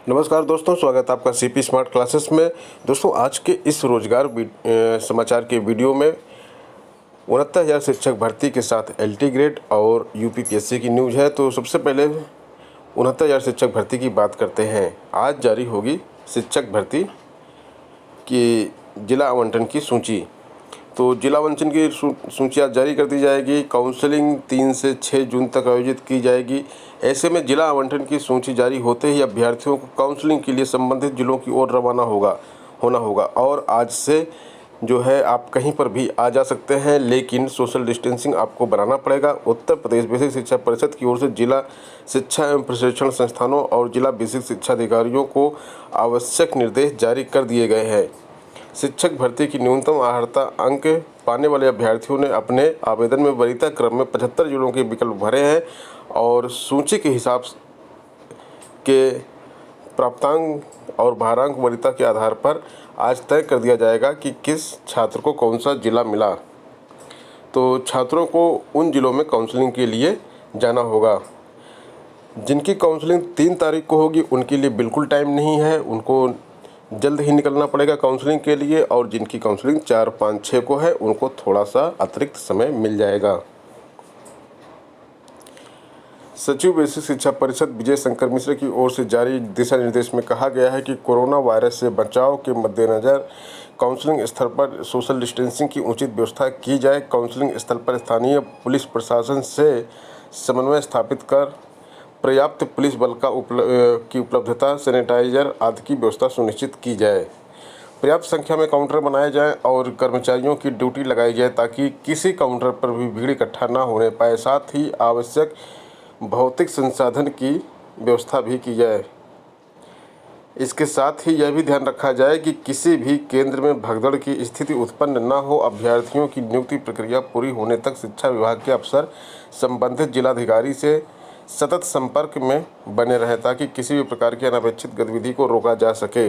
नमस्कार दोस्तों, स्वागत है आपका सीपी स्मार्ट क्लासेस में। दोस्तों, आज के इस रोजगार समाचार के वीडियो में 69,000 शिक्षक भर्ती के साथ एलटी ग्रेड और यूपीपीएससी की न्यूज़ है। तो सबसे पहले 69,000 शिक्षक भर्ती की बात करते हैं। आज जारी होगी शिक्षक भर्ती की जिला आवंटन की सूची। तो जिला आवंटन की सूची आज जारी कर दी जाएगी। काउंसलिंग 3 से 6 जून तक आयोजित की जाएगी। ऐसे में जिला आवंटन की सूची जारी होते ही अभ्यर्थियों को काउंसलिंग के लिए संबंधित जिलों की ओर रवाना होना होगा और आज से जो है आप कहीं पर भी आ जा सकते हैं, लेकिन सोशल डिस्टेंसिंग आपको बनाना पड़ेगा। उत्तर प्रदेश बेसिक शिक्षा परिषद की ओर से जिला शिक्षा एवं प्रशिक्षण संस्थानों और जिला बेसिक शिक्षा अधिकारियों को आवश्यक निर्देश जारी कर दिए गए हैं। शिक्षक भर्ती की न्यूनतम अर्हता अंक पाने वाले अभ्यर्थियों ने अपने आवेदन में वरीयता क्रम में 75 जिलों के विकल्प भरे हैं और सूची के हिसाब के प्राप्तांक और भारांक वरीयता के आधार पर आज तय कर दिया जाएगा कि किस छात्र को कौन सा जिला मिला। तो छात्रों को उन जिलों में काउंसलिंग के लिए जाना होगा। जिनकी काउंसलिंग 3 तारीख को होगी उनके लिए बिल्कुल टाइम नहीं है, उनको जल्द ही निकलना पड़ेगा काउंसलिंग के लिए। और जिनकी काउंसलिंग 4, 5, 6 को है उनको थोड़ा सा अतिरिक्त समय मिल जाएगा। सचिव बेसिक शिक्षा परिषद विजय शंकर मिश्र की ओर से जारी दिशा निर्देश में कहा गया है कि कोरोना वायरस से बचाव के मद्देनज़र काउंसलिंग स्थल पर सोशल डिस्टेंसिंग की उचित व्यवस्था की जाए। काउंसलिंग स्थल पर स्थानीय पुलिस प्रशासन से समन्वय स्थापित कर पर्याप्त पुलिस बल की उपलब्धता, सैनिटाइजर आदि की व्यवस्था सुनिश्चित की जाए। पर्याप्त संख्या में काउंटर बनाए जाएं और कर्मचारियों की ड्यूटी लगाई जाए ताकि किसी काउंटर पर भी भीड़ इकट्ठा न होने पाए। साथ ही आवश्यक भौतिक संसाधन की व्यवस्था भी की जाए। इसके साथ ही यह भी ध्यान रखा जाए कि किसी भी केंद्र में भगदड़ की स्थिति उत्पन्न न हो। अभ्यर्थियों की नियुक्ति प्रक्रिया पूरी होने तक शिक्षा विभाग के अफसर संबंधित जिलाधिकारी से सतत संपर्क में बने रहें ताकि किसी भी प्रकार की अनपेक्षित गतिविधि को रोका जा सके।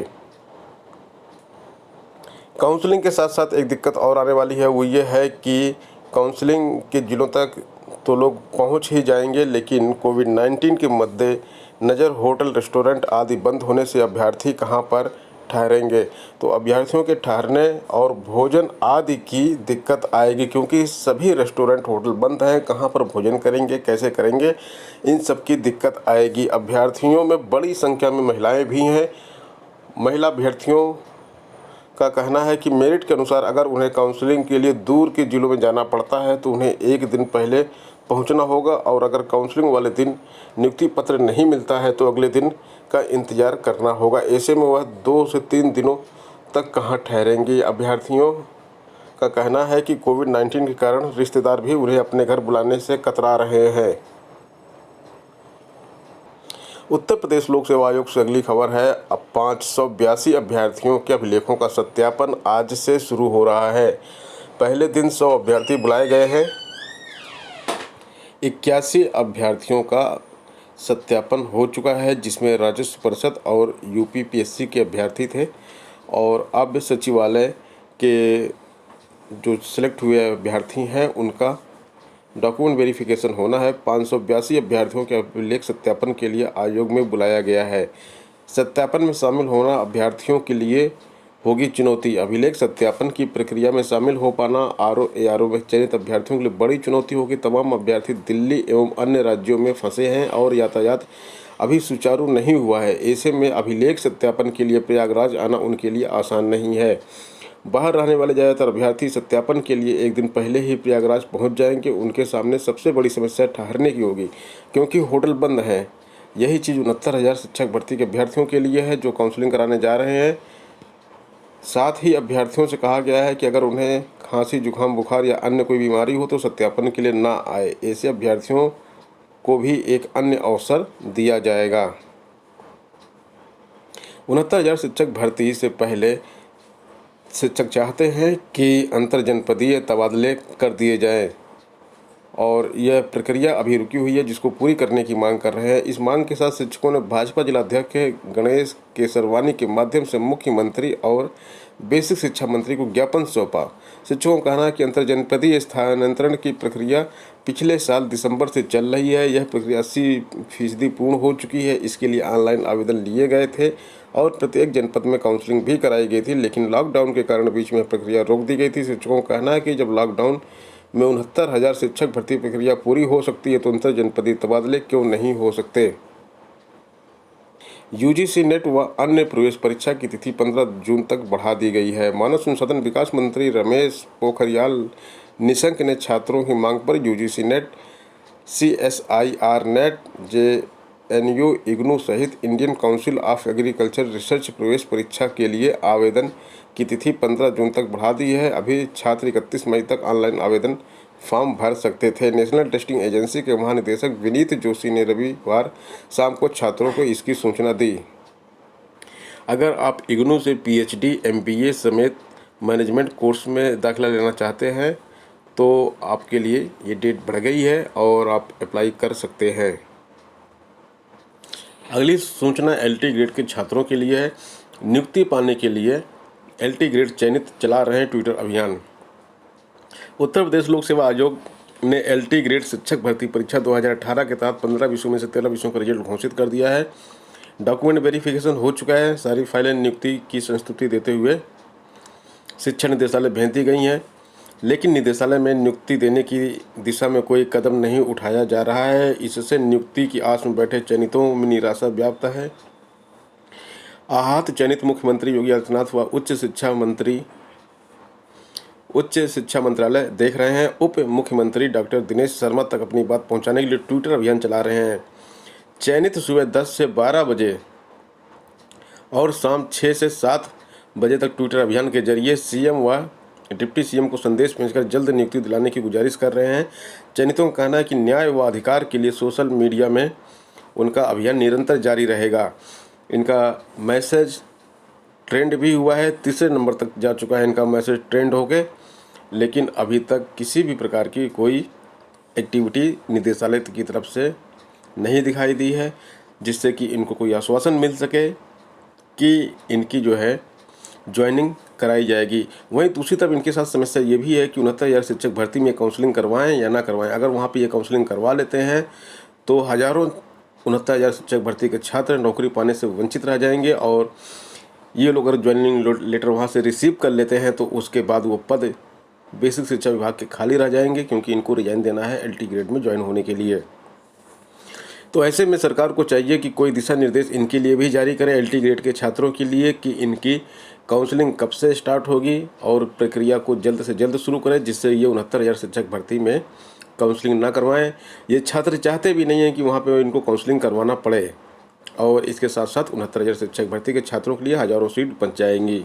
काउंसलिंग के साथ साथ एक दिक्कत और आने वाली है, वो ये है कि काउंसलिंग के जिलों तक तो लोग पहुंच ही जाएंगे, लेकिन कोविड-19 के मद्देनज़र होटल, रेस्टोरेंट आदि बंद होने से अभ्यर्थी कहां पर ठहरेंगे। तो अभ्यर्थियों के ठहरने और भोजन आदि की दिक्कत आएगी, क्योंकि सभी रेस्टोरेंट, होटल बंद हैं। कहां पर भोजन करेंगे, कैसे करेंगे, इन सब की दिक्कत आएगी। अभ्यर्थियों में बड़ी संख्या में महिलाएं भी हैं। महिला अभ्यर्थियों का कहना है कि मेरिट के अनुसार अगर उन्हें काउंसलिंग के लिए दूर के जिलों में जाना पड़ता है तो उन्हें 1 दिन पहले पहुंचना होगा और अगर काउंसलिंग वाले दिन नियुक्ति पत्र नहीं मिलता है तो अगले दिन का इंतज़ार करना होगा। ऐसे में वह 2 से 3 दिनों तक कहां ठहरेंगे। अभ्यर्थियों का कहना है कि कोविड-19 के कारण रिश्तेदार भी उन्हें अपने घर बुलाने से कतरा रहे हैं। उत्तर प्रदेश लोक सेवा आयोग से अगली खबर है। अब 582 अभ्यर्थियों के अभिलेखों का सत्यापन आज से शुरू हो रहा है। पहले दिन 100 अभ्यर्थी बुलाए गए हैं। 81 अभ्यर्थियों का सत्यापन हो चुका है, जिसमें राजस्व परिषद और यूपीपीएससी के अभ्यर्थी थे। और अब सचिवालय के जो सिलेक्ट हुए अभ्यर्थी हैं उनका डॉक्यूमेंट वेरिफिकेशन होना है। 582 अभ्यर्थियों के अभिलेख सत्यापन के लिए आयोग में बुलाया गया है। सत्यापन में शामिल होना अभ्यर्थियों के लिए होगी चुनौती। अभिलेख सत्यापन की प्रक्रिया में शामिल हो पाना आरओ में चयनित अभ्यर्थियों के लिए बड़ी चुनौती होगी। तमाम अभ्यर्थी दिल्ली एवं अन्य राज्यों में फंसे हैं और यातायात अभी सुचारू नहीं हुआ है। ऐसे में अभिलेख सत्यापन के लिए प्रयागराज आना उनके लिए आसान नहीं है। बाहर रहने वाले ज़्यादातर अभ्यर्थी सत्यापन के लिए 1 दिन पहले ही प्रयागराज पहुंच जाएंगे। उनके सामने सबसे बड़ी समस्या ठहरने की होगी, क्योंकि होटल बंद हैं। यही चीज़ 69,000 शिक्षक भर्ती के अभ्यर्थियों के लिए है जो काउंसलिंग कराने जा रहे हैं। साथ ही अभ्यर्थियों से कहा गया है कि अगर उन्हें खांसी, जुकाम, बुखार या अन्य कोई बीमारी हो तो सत्यापन के लिए ना आए। ऐसे अभ्यर्थियों को भी एक अन्य अवसर दिया जाएगा। 69,000 शिक्षक भर्ती से पहले शिक्षक चाहते हैं कि अंतर जनपदीय तबादले कर दिए जाएं और यह प्रक्रिया अभी रुकी हुई है, जिसको पूरी करने की मांग कर रहे हैं। इस मांग के साथ शिक्षकों ने भाजपा जिलाध्यक्ष गणेश केसरवानी के माध्यम से मुख्यमंत्री और बेसिक शिक्षा मंत्री को ज्ञापन सौंपा। शिक्षकों का कहना है कि अंतर जनपदीय स्थानांतरण की प्रक्रिया पिछले साल दिसंबर से चल रही है। यह प्रक्रिया 80% पूर्ण हो चुकी है। इसके लिए ऑनलाइन आवेदन लिए गए थे और प्रत्येक जनपद में काउंसलिंग भी कराई गई थी, लेकिन लॉकडाउन के कारण बीच में प्रक्रिया रोक दी गई थी। शिक्षकों का कहना है कि जब लॉकडाउन में 69,000 शिक्षक भर्ती प्रक्रिया पूरी हो सकती है तो अंतर जनपदीय तबादले क्यों नहीं हो सकते। यूजीसी नेट व अन्य प्रवेश परीक्षा की तिथि 15 जून तक बढ़ा दी गई है। मानव संसाधन विकास मंत्री रमेश पोखरियाल निशंक ने छात्रों की मांग पर UGC net, CSIR net, JNU IGNOU सहित Indian council of agriculture research प्रवेश परीक्षा के लिए आवेदन की तिथि 15 जून तक बढ़ा दी है। अभी छात्र 31 मई तक ऑनलाइन आवेदन फॉर्म भर सकते थे। नेशनल टेस्टिंग एजेंसी के महानिदेशक विनीत जोशी ने रविवार शाम को छात्रों को इसकी सूचना दी। अगर आप इग्नू से PhD, MBA समेत मैनेजमेंट कोर्स में दाखिला लेना चाहते हैं तो आपके लिए ये डेट बढ़ गई है और आप अप्लाई कर सकते हैं। अगली सूचना LT ग्रेड के छात्रों के लिए है। नियुक्ति पाने के लिए LT ग्रेड चयनित चला रहे हैं ट्विटर अभियान। उत्तर प्रदेश लोक सेवा आयोग ने LT ग्रेड शिक्षक भर्ती परीक्षा 2018 के तहत 15 विषयों में से 13 विषयों का रिजल्ट घोषित कर दिया है। डॉक्यूमेंट वेरिफिकेशन हो चुका है। सारी फाइलें नियुक्ति की संस्तुति देते हुए शिक्षा निदेशालय भेज दी गई हैं, लेकिन निदेशालय में नियुक्ति देने की दिशा में कोई कदम नहीं उठाया जा रहा है। इससे नियुक्ति की आस में बैठे चयनितों में निराशा व्याप्त है। आहत चयनित मुख्यमंत्री योगी आदित्यनाथ व उच्च शिक्षा मंत्रालय देख रहे हैं। उप मुख्यमंत्री डॉक्टर दिनेश शर्मा तक अपनी बात पहुंचाने के लिए ट्विटर अभियान चला रहे हैं। चयनित सुबह 10 से 12 बजे और शाम 6 से 7 बजे तक ट्विटर अभियान के जरिए CM व डिप्टी CM को संदेश भेजकर जल्द नियुक्ति दिलाने की गुजारिश कर रहे हैं। चयनितों का कहना है कि न्याय व अधिकार के लिए सोशल मीडिया में उनका अभियान निरंतर जारी रहेगा। इनका मैसेज ट्रेंड भी हुआ है, तीसरे नंबर तक जा चुका है इनका मैसेज ट्रेंड होके, लेकिन अभी तक किसी भी प्रकार की कोई एक्टिविटी निदेशालय की तरफ से नहीं दिखाई दी है, जिससे कि इनको कोई आश्वासन मिल सके कि इनकी जो है ज्वाइनिंग कराई जाएगी। वहीं दूसरी तरफ इनके साथ समस्या ये भी है कि 69,000 शिक्षक भर्ती में काउंसलिंग करवाएं या ना करवाएं। अगर वहाँ पे ये काउंसलिंग करवा लेते हैं तो हज़ारों 69,000 शिक्षक भर्ती के छात्र नौकरी पाने से वंचित रह जाएंगे और ये लोग अगर ज्वाइनिंग लेटर वहाँ से रिसीव कर लेते हैं तो उसके बाद वो पद बेसिक शिक्षा विभाग के खाली रह जाएंगे, क्योंकि इनको रिजाइन देना है LT ग्रेड में ज्वाइन होने के लिए। तो ऐसे में सरकार को चाहिए कि कोई दिशा निर्देश इनके लिए भी जारी करे, LT ग्रेड के छात्रों के लिए, कि इनकी काउंसलिंग कब से स्टार्ट होगी और प्रक्रिया को जल्द से जल्द शुरू करें, जिससे ये 69,000 शिक्षक भर्ती में काउंसलिंग ना करवाएं। ये छात्र चाहते भी नहीं हैं कि वहाँ पे इनको काउंसलिंग करवाना पड़े, और इसके साथ साथ 69,000 शिक्षक भर्ती के छात्रों के लिए हज़ारों सीट बच जाएंगी।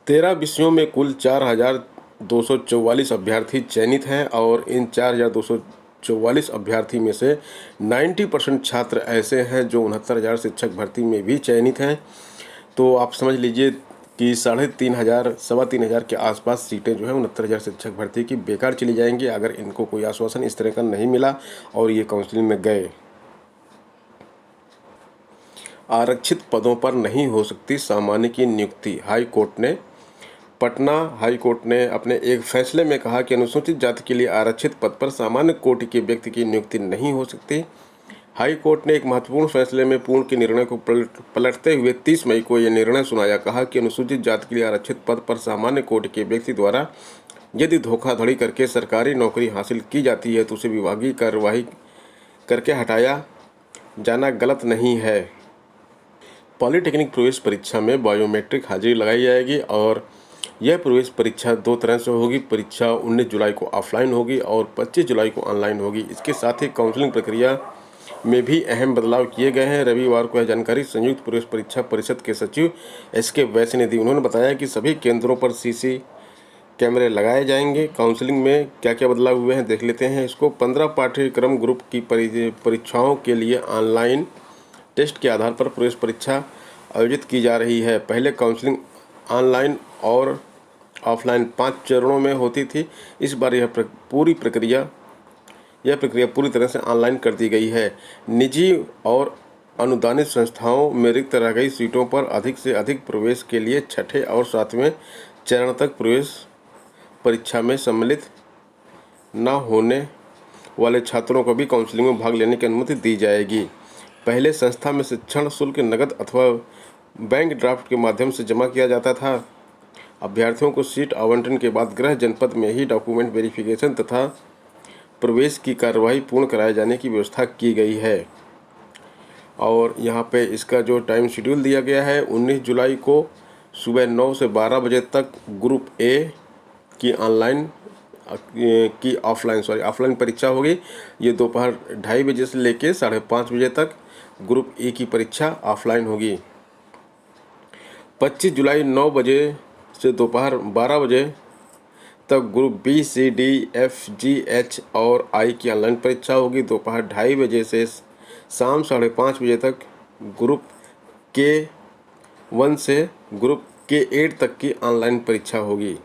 13 विषयों में कुल 4,244 अभ्यर्थी चयनित हैं और इन 4,244 अभ्यर्थी में से 90% छात्र ऐसे हैं जो 69,000 शिक्षक भर्ती में भी चयनित हैं। तो आप समझ लीजिए कि 3,500 सवा 3,000 के आसपास सीटें जो है 69,000 शिक्षक भर्ती की बेकार चली जाएंगी अगर इनको कोई आश्वासन इस तरह का नहीं मिला और ये काउंसलिंग में गए। आरक्षित पदों पर नहीं हो सकती सामान्य की नियुक्ति। पटना हाई कोर्ट ने अपने एक फैसले में कहा कि अनुसूचित जाति के लिए आरक्षित पद पर सामान्य कोटि के व्यक्ति की नियुक्ति नहीं हो सकती। हाई कोर्ट ने एक महत्वपूर्ण फैसले में पूर्ण के निर्णय को पलटते हुए 30 मई को यह निर्णय सुनाया। कहा कि अनुसूचित जाति के लिए आरक्षित पद पर सामान्य कोटि के व्यक्ति द्वारा यदि धोखाधड़ी करके सरकारी नौकरी हासिल की जाती है तो उसे विभागीय कार्रवाई करके हटाया जाना गलत नहीं है। पॉलिटेक्निक प्रवेश परीक्षा में बायोमेट्रिक हाजिरी लगाई जाएगी और यह प्रवेश परीक्षा 2 तरह से होगी। परीक्षा 19 जुलाई को ऑफलाइन होगी और 25 जुलाई को ऑनलाइन होगी। इसके साथ ही काउंसलिंग प्रक्रिया में भी अहम बदलाव किए गए हैं। रविवार को यह जानकारी संयुक्त प्रवेश परीक्षा परिषद के सचिव SK वैश्य ने दी। उन्होंने बताया कि सभी केंद्रों पर CC कैमरे लगाए जाएंगे। काउंसलिंग में क्या क्या बदलाव हुए हैं देख लेते हैं इसको। 15 पाठ्यक्रम ग्रुप की परीक्षाओं के लिए ऑनलाइन टेस्ट के आधार पर प्रवेश परीक्षा आयोजित की जा रही है। पहले काउंसलिंग ऑनलाइन और ऑफलाइन 5 चरणों में होती थी। इस बार यह प्रक्रिया पूरी तरह से ऑनलाइन कर दी गई है। निजी और अनुदानित संस्थाओं में रिक्त रह गई सीटों पर अधिक से अधिक प्रवेश के लिए छठे और सातवें चरण तक प्रवेश परीक्षा में सम्मिलित न होने वाले छात्रों को भी काउंसलिंग में भाग लेने की अनुमति दी जाएगी। पहले संस्था में शिक्षण शुल्क नकद अथवा बैंक ड्राफ्ट के माध्यम से जमा किया जाता था। अभ्यर्थियों को सीट आवंटन के बाद गृह जनपद में ही डॉक्यूमेंट वेरिफिकेशन तथा प्रवेश की कार्यवाही पूर्ण कराए जाने की व्यवस्था की गई है। और यहाँ पे इसका जो टाइम शेड्यूल दिया गया है, 19 जुलाई को सुबह 9 से 12 बजे तक ग्रुप ए की ऑफलाइन परीक्षा होगी। ये दोपहर 2:30 बजे से लेके 5:30 बजे तक ग्रुप ए की परीक्षा ऑफलाइन होगी। 25 जुलाई 9 बजे से दोपहर 12 बजे तक ग्रुप बी, सी, डी, एफ, जी, एच और आई की ऑनलाइन परीक्षा होगी। दोपहर 2:30 बजे से शाम 5:30 बजे तक ग्रुप के 1 से ग्रुप के 8 तक की ऑनलाइन परीक्षा होगी।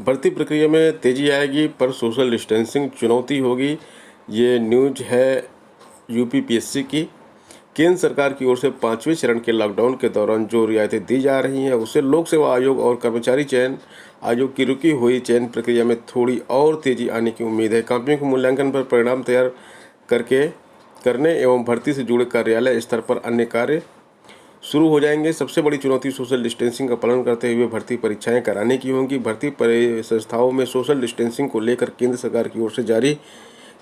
भर्ती प्रक्रिया में तेजी आएगी पर सोशल डिस्टेंसिंग चुनौती होगी। ये न्यूज़ है यूपीपीएससी की। केंद्र सरकार की ओर से 5वें चरण के लॉकडाउन के दौरान जो रियायतें दी जा रही हैं, उससे लोक सेवा आयोग और कर्मचारी चयन आयोग की रुकी हुई चयन प्रक्रिया में थोड़ी और तेजी आने की उम्मीद है। कंपनियों के मूल्यांकन पर परिणाम तैयार करने एवं भर्ती से जुड़े कार्यालय स्तर पर अन्य कार्य शुरू हो जाएंगे। सबसे बड़ी चुनौती सोशल डिस्टेंसिंग का पालन करते हुए भर्ती परीक्षाएं कराने की होंगी। भर्ती संस्थाओं में सोशल डिस्टेंसिंग को लेकर केंद्र सरकार की ओर से जारी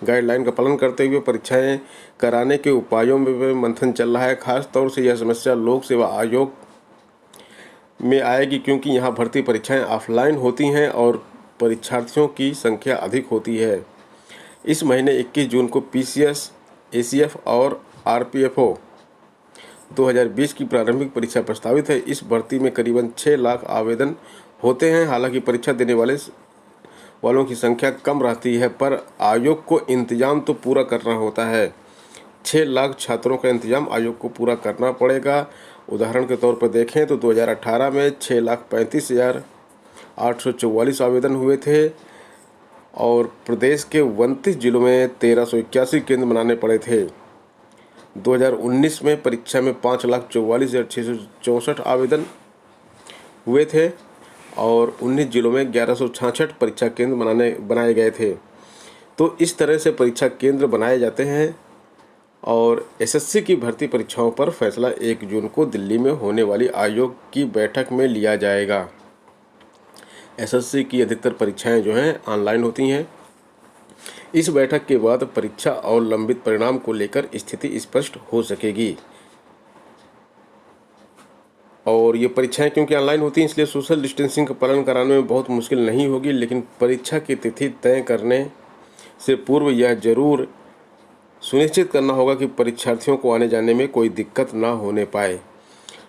गाइडलाइन का पालन करते हुए परीक्षाएं कराने के उपायों में मंथन चल रहा है। खास तौर से यह समस्या लोक सेवा आयोग में आएगी, क्योंकि यहाँ भर्ती परीक्षाएं ऑफलाइन होती हैं और परीक्षार्थियों की संख्या अधिक होती है। इस महीने 21 जून को पीसीएस, एसीएफ और आरपीएफओ 2020 की प्रारंभिक परीक्षा प्रस्तावित है। इस भर्ती में करीबन 6 लाख आवेदन होते हैं। हालांकि परीक्षा देने वालों की संख्या कम रहती है, पर आयोग को इंतजाम तो पूरा करना होता है। 6 लाख छात्रों का इंतजाम आयोग को पूरा करना पड़ेगा। उदाहरण के तौर पर देखें तो 2018 में 6,35,844 आवेदन हुए थे और प्रदेश के 29 जिलों में 1381 केंद्र बनाने पड़े थे। 2019 में परीक्षा में 5,44,664 आवेदन हुए थे और 19 जिलों में 1166 परीक्षा केंद्र बनाए गए थे। तो इस तरह से परीक्षा केंद्र बनाए जाते हैं और एसएससी की भर्ती परीक्षाओं पर फैसला 1 जून को दिल्ली में होने वाली आयोग की बैठक में लिया जाएगा। एसएससी की अधिकतर परीक्षाएं जो हैं ऑनलाइन होती हैं। इस बैठक के बाद परीक्षा और लंबित परिणाम को लेकर स्थिति स्पष्ट हो सकेगी। और ये परीक्षाएं क्योंकि ऑनलाइन होती हैं, इसलिए सोशल डिस्टेंसिंग का पालन कराने में बहुत मुश्किल नहीं होगी। लेकिन परीक्षा की तिथि तय करने से पूर्व यह जरूर सुनिश्चित करना होगा कि परीक्षार्थियों को आने जाने में कोई दिक्कत ना होने पाए।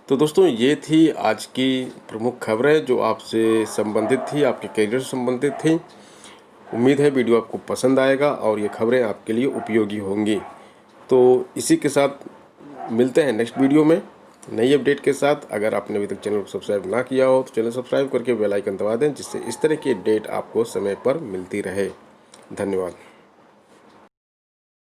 तो दोस्तों, ये थी आज की प्रमुख खबरें जो आपसे संबंधित थी, आपके करियर से संबंधित थी। उम्मीद है वीडियो आपको पसंद आएगा और ये खबरें आपके लिए उपयोगी होंगी। तो इसी के साथ मिलते हैं नेक्स्ट वीडियो में नई अपडेट के साथ। अगर आपने अभी तक चैनल को सब्सक्राइब ना किया हो तो चैनल सब्सक्राइब करके बेल आइकन दबा दें, जिससे इस तरह की अपडेट आपको समय पर मिलती रहे। धन्यवाद।